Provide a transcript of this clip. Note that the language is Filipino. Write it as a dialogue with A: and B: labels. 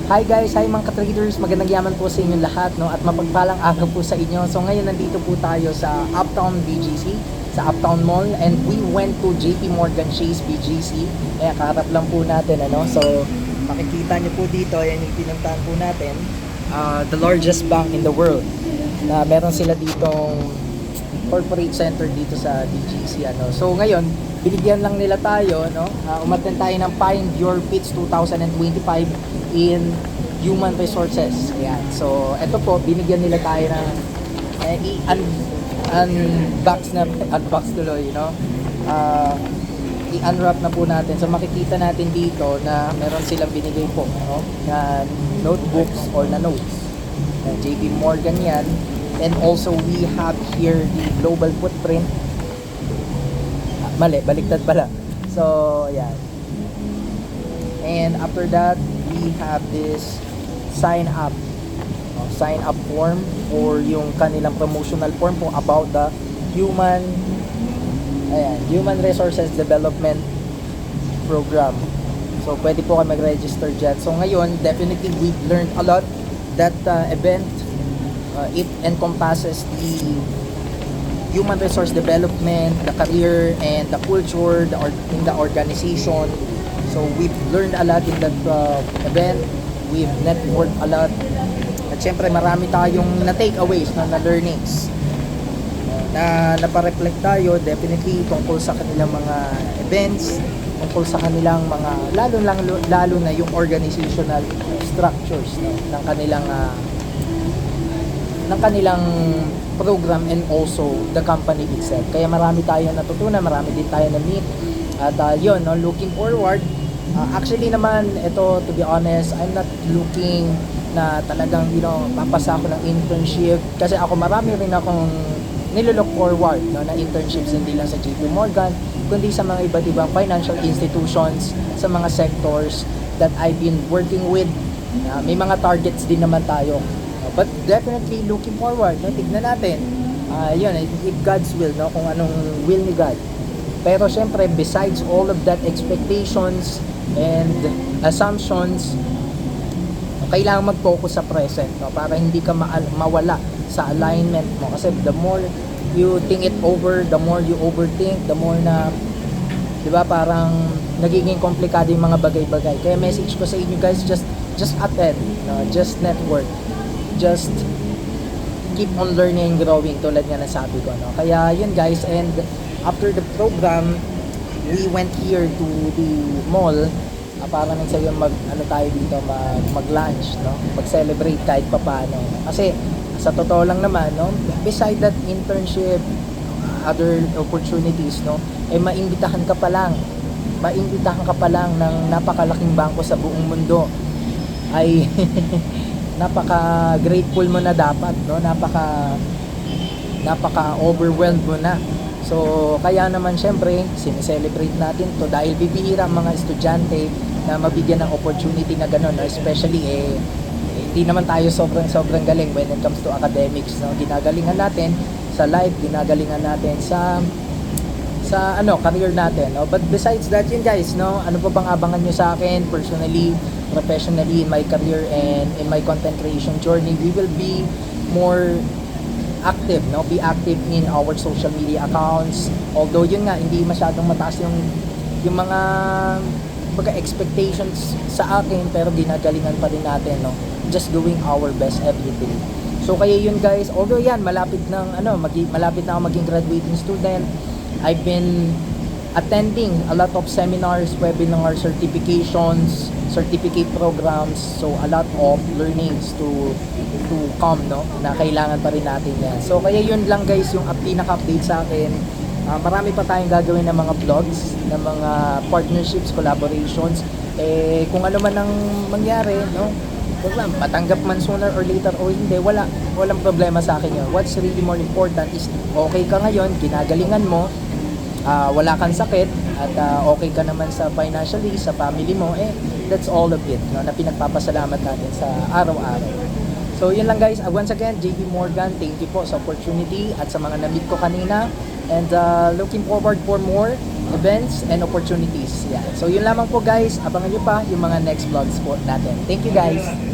A: Hi guys, hi mga ka-traders, magandang yaman po sa inyong lahat, no? At mapagpalang araw po sa inyo. So ngayon nandito po tayo sa Uptown BGC, sa Uptown Mall, and we went to JP Morgan Chase BGC. Kaya kaharap lang po natin, ano? So makikita niyo po dito, yan yung pinuntahan po natin, the largest bank in the world. Na meron sila ditong corporate center dito sa BGC, ano. So ngayon, binigyan lang nila tayo, no? Umattend tayo ng Find Your Pitch 2025 in Human Resources. Ayan. So, ito po, binigyan nila tayo ng unbox tuloy, you know? I-unwrap na po natin. So, makikita natin dito na meron silang binigay po, no? Na notebooks or na notes. JP Morgan yan. And also, we have here the global footprint. Mali, baliktad pala. So, ayan. And after that, we have this sign up form or yung kanilang promotional form po about the human resources development program. So pwede po kayo mag-register dyan. So ngayon, definitely we've learned a lot. That event, it encompasses the human resource development, the career, and the culture in the organization. So we've learned a lot in that event. We've networked a lot. At syempre marami tayong na-takeaways, na learnings. Na napareflect tayo definitely tungkol sa kanilang mga events, tungkol sa kanilang mga lalo na yung organizational structures, no, ng kanilang program and also the company itself. Kaya marami tayong natutunan, marami din tayo na meet. At yun, no, looking forward. Actually naman, ito, to be honest, I'm not looking na talagang, papasa ako ng internship. Kasi ako, marami rin akong nilolook forward, no, na internships, hindi lang sa JP Morgan, kundi sa mga iba't ibang financial institutions, sa mga sectors that I've been working with. May mga targets din naman tayo. But definitely looking forward, no, tignan natin. Yun, if God's will, no, kung anong will ni God. Pero syempre, besides all of that expectations and assumptions, kailangan mag-focus sa present, no, para hindi ka mawala sa alignment mo. Kasi the more you think it over, the more you overthink, the more na, di ba, parang nagiging komplikado yung mga bagay-bagay. Kaya message ko sa inyo guys, just attend, no, just network, just keep on learning and growing, tulad nga na sabi ko, no. Kaya yun guys, and after the program, we went here to the mall para nang sayo tayo dito, mag-lunch, no? Mag-celebrate kahit papaano. Kasi sa totoo lang naman, no, beside that internship, other opportunities, no, maimbitahan ka pa lang ng napakalaking bangko sa buong mundo. Ay napaka grateful mo na dapat, no? Napaka overwhelmed mo na. So, kaya naman syempre, sineselebrate natin to dahil bibihira ang mga estudyante na mabigyan ng opportunity na gano'n, no? Especially, hindi naman tayo sobrang galing when it comes to academics, no? Ginagalingan natin sa life, ginagalingan natin sa career natin, no? But besides that, yun guys, no, ano pa bang abangan nyo sa akin personally, professionally, in my career and in my content creation journey? We will be more active, no? Be active in our social media accounts. Although yun nga, hindi masyadong mataas yung mga expectations sa akin, pero ginagalingan pa rin natin, no? Just doing our best every day. So kaya yun guys, although yan, malapit na ako maging graduating student. I've been attending a lot of seminars, webinars, certifications, certificate programs, so a lot of learnings to come, no, na kailangan pa rin natin yan. So kaya yun lang guys yung pinaka-update sa akin. Marami pa tayong gagawin ng mga vlogs, ng mga partnerships, collaborations. Kung ano man ang mangyari, no, matanggap man sooner or later o hindi, walang problema sa akin yun. What's really more important is okay ka ngayon, ginagalingan mo, wala kang sakit, at okay ka naman sa financially, sa family mo, that's all of it, no, na pinagpapasalamat natin sa araw-araw. So yun lang guys, once again, JP Morgan, thank you po sa opportunity at sa mga na-meet ko kanina, and looking forward for more events and opportunities. Yan. So yun lamang po guys, abangan nyo pa yung mga next vlogs po natin. Thank you guys!